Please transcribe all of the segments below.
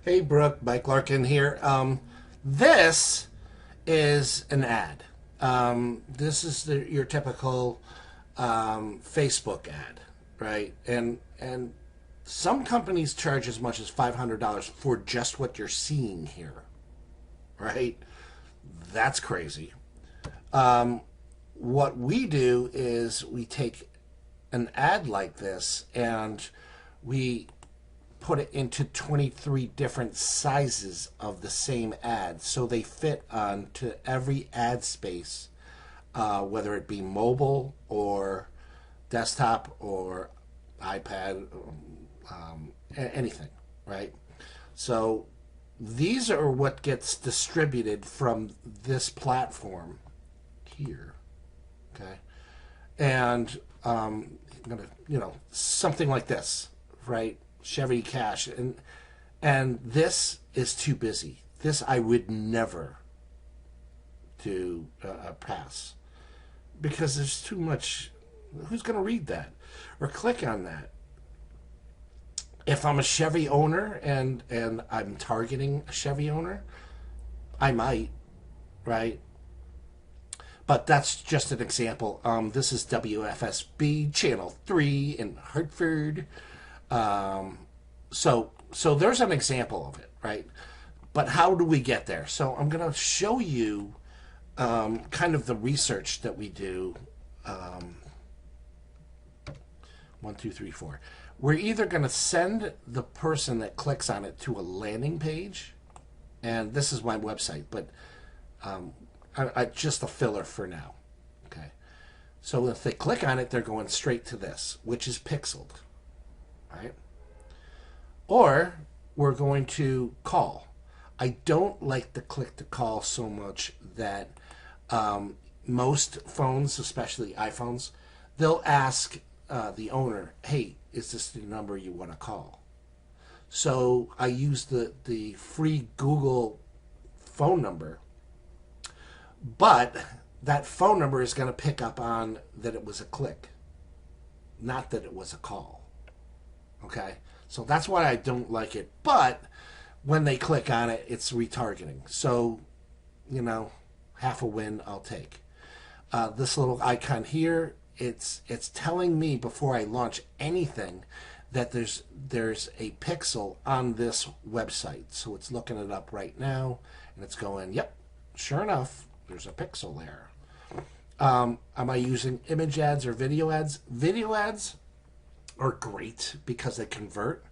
Hey Brooke, Mike Larkin here. This is an ad. This is your typical Facebook ad, right? And some companies charge as much as $500 for just what you're seeing here, right? That's crazy. What we do is we take an ad like this and we put it into 23 different sizes of the same ad so they fit onto every ad space, whether it be mobile or desktop or iPad, anything, right? So these are what gets distributed from this platform here, okay? And I'm gonna, something like this, right? Chevy Cash, and this is too busy. This I would never do a pass because there's too much. Who's going to read that or click on that? If I'm a Chevy owner and I'm targeting a Chevy owner, I might, right? But that's just an example. This is WFSB Channel 3 in Hartford. So there's an example of it, right? But how do we get there? So I'm going to show you kind of the research that we do. One, two, three, four. We're either going to send the person that clicks on it to a landing page, and this is my website, but I just a filler for now. Okay. So if they click on it, they're going straight to this, which is pixeled, right? Or we're going to call. I don't like the click to call so much that most phones, especially iPhones, they'll ask the owner, hey, is this the number you want to call? So I use the free Google phone number, but that phone number is going to pick up on that it was a click, not that it was a call. Okay? So that's why I don't like it. But when they click on it, it's retargeting. So, half a win I'll take. This little icon here, it's telling me before I launch anything that there's a pixel on this website. So it's looking it up right now, and it's going, yep, sure enough, there's a pixel there. Am I using image ads or video ads? Video ads are great because they convert,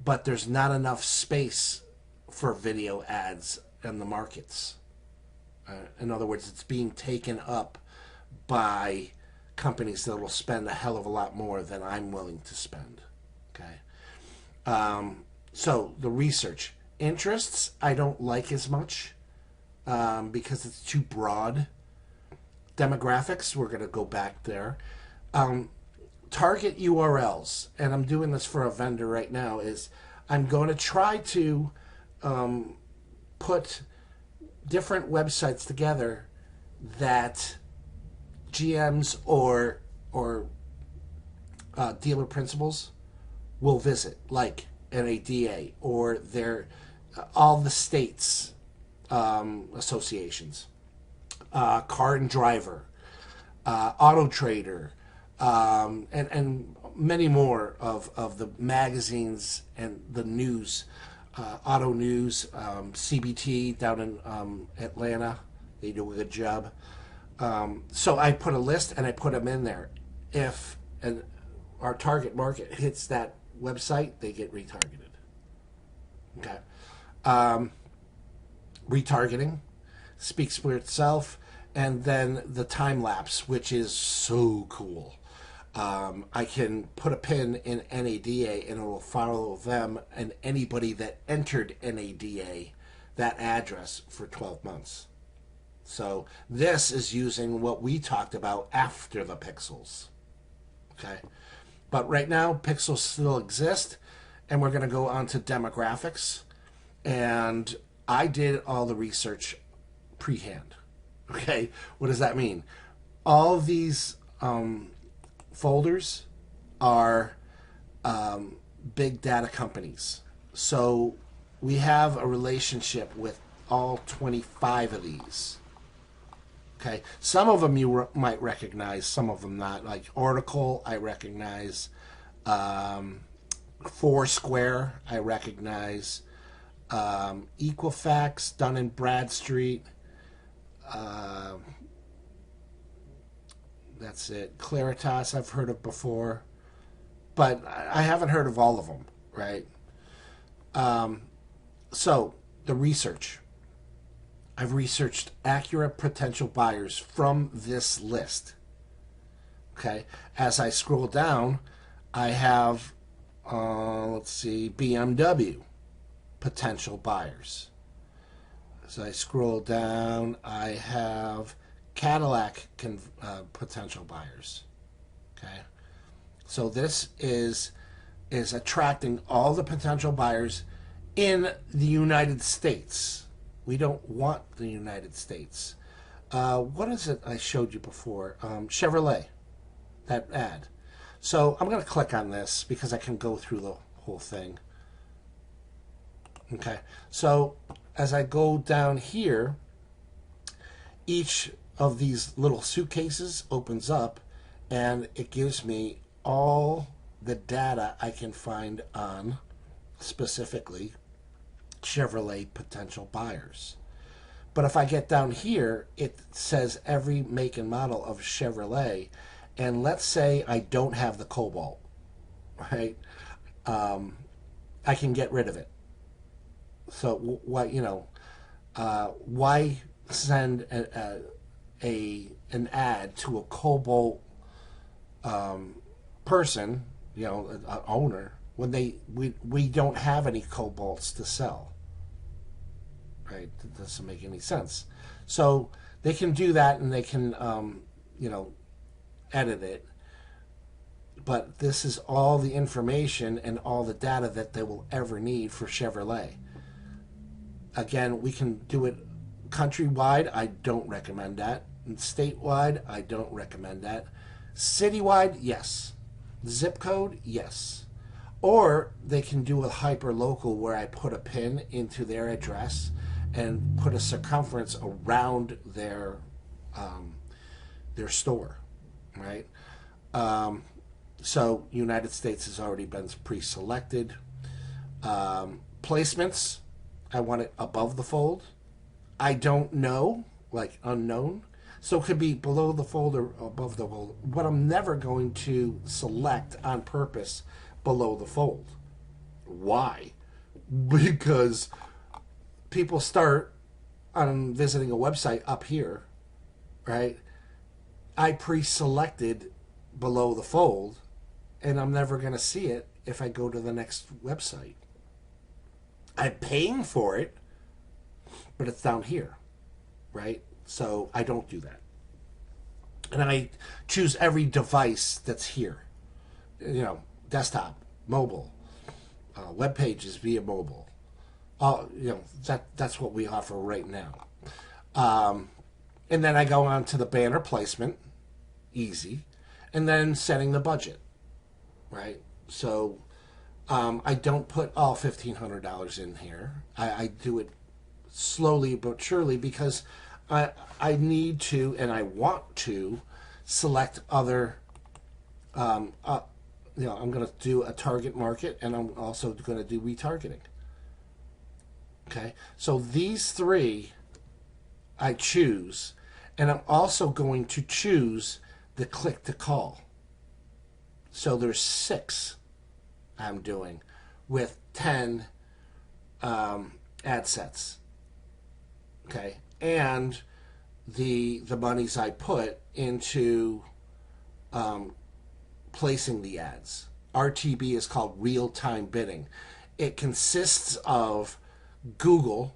but there's not enough space for video ads in the markets. In other words, it's being taken up by companies that will spend a hell of a lot more than I'm willing to spend. Okay. So the research interests I don't like as much because it's too broad. Demographics, we're going to go back there. Target URLs, and I'm doing this for a vendor right now, is I'm going to try to put different websites together that GMs or dealer principals will visit, like NADA or all the states associations, Car and Driver, Auto Trader, and many more of the magazines and the news, Auto News, CBT down in Atlanta. They do a good job. So I put a list and I put them in there. If our target market hits that website, they get retargeted. Okay. Retargeting speaks for itself. And then the time lapse, which is so cool. I can put a pin in NADA and it will follow them and anybody that entered NADA, that address, for 12 months. So this is using what we talked about after the pixels. Okay. But right now, pixels still exist. And we're going to go on to demographics. And I did all the research pre-hand. Okay, what does that mean? All of these folders are big data companies. So we have a relationship with all 25 of these. Okay, some of them you might recognize, some of them not. Like Oracle, I recognize. Foursquare, I recognize. Equifax, Dun and Bradstreet. That's it. Claritas, I've heard of before, but I haven't heard of all of them, right? So the research. I've researched accurate potential buyers from this list. Okay. As I scroll down, I have, let's see, BMW potential buyers. As I scroll down, I have Cadillac potential buyers. Okay. So this is attracting all the potential buyers in the United States. We don't want the United States. What is it I showed you before? Chevrolet, that ad. So I'm going to click on this because I can go through the whole thing. Okay, so as I go down here, each of these little suitcases opens up and it gives me all the data I can find on specifically Chevrolet potential buyers. But if I get down here, it says every make and model of Chevrolet, and let's say I don't have the Cobalt, right? I can get rid of it. So why, why send an ad to a Cobalt person, an owner, when we don't have any Cobalts to sell? Right? That doesn't make any sense. So they can do that, and they can, edit it. But this is all the information and all the data that they will ever need for Chevrolet. Again, we can do it countrywide. I don't recommend that. And statewide, I don't recommend that. Citywide, yes. Zip code, yes. Or they can do a hyper local where I put a pin into their address and put a circumference around their store, right? So United States has already been pre-selected. Placements, I want it above the fold. I don't know, like unknown. So it could be below the fold or above the fold. But I'm never going to select on purpose below the fold. Why? Because people start on visiting a website up here, right? I pre-selected below the fold, and I'm never going to see it if I go to the next website. I'm paying for it, but it's down here, right? So I don't do that. And I choose every device that's here. Desktop, mobile, web pages via mobile. That's what we offer right now. And then I go on to the banner placement, easy, and then setting the budget, right? So I don't put all $1,500 in here. I do it slowly but surely because I need to and I want to select other. I'm going to do a target market, and I'm also going to do retargeting. Okay, so these three I choose, and I'm also going to choose the click to call. So there's 6 I'm doing with 10 ad sets. Okay, and the monies I put into placing the ads. RTB is called real-time bidding. It consists of Google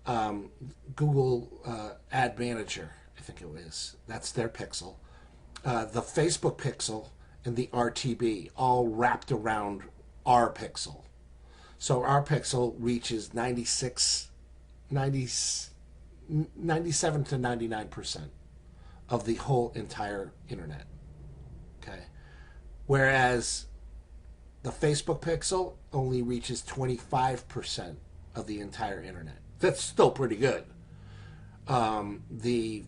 Ad Manager, I think it is. That's their pixel. The Facebook pixel and the RTB all wrapped around our pixel. So our pixel reaches 97 to 99% of the whole entire internet. Okay. Whereas The Facebook pixel only reaches 25% of the entire internet. That's still pretty good. The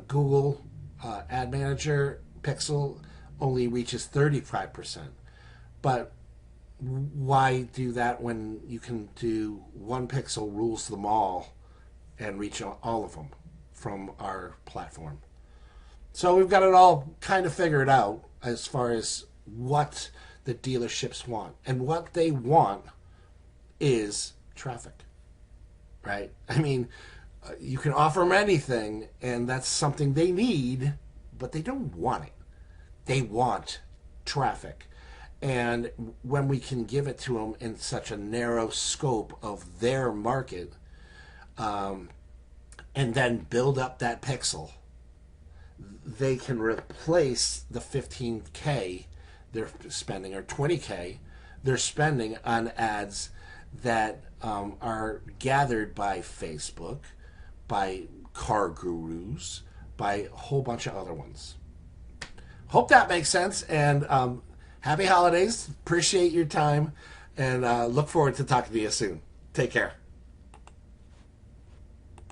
Google Ad Manager pixel only reaches 35%. But why do that when you can do one pixel rules them all and reach all of them from our platform? So we've got it all kind of figured out as far as what the dealerships want. And what they want is traffic, right? I mean, you can offer them anything, and that's something they need, but they don't want it. They want traffic. And when we can give it to them in such a narrow scope of their market, and then build up that pixel, they can replace the 15K they're spending or 20K they're spending on ads that are gathered by Facebook, by car gurus, by a whole bunch of other ones. Hope that makes sense, and happy holidays. Appreciate your time, and look forward to talking to you soon. Take care.